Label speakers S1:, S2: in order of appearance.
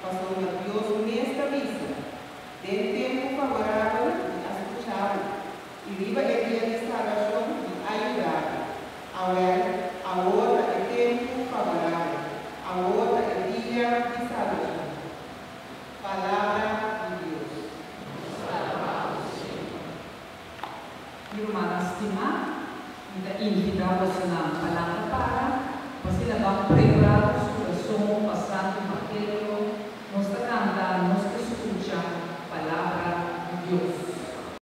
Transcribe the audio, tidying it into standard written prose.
S1: pasó Dios nesta misa, del tiempo favorable a escuchar, y viva el día de salvación y ayudar. Ahora el tiempo favorable, ahora el día de salvación. Palabra de Dios.
S2: Irmã estimada, invitamos na palavra para, você levar preparados o som passado, aquele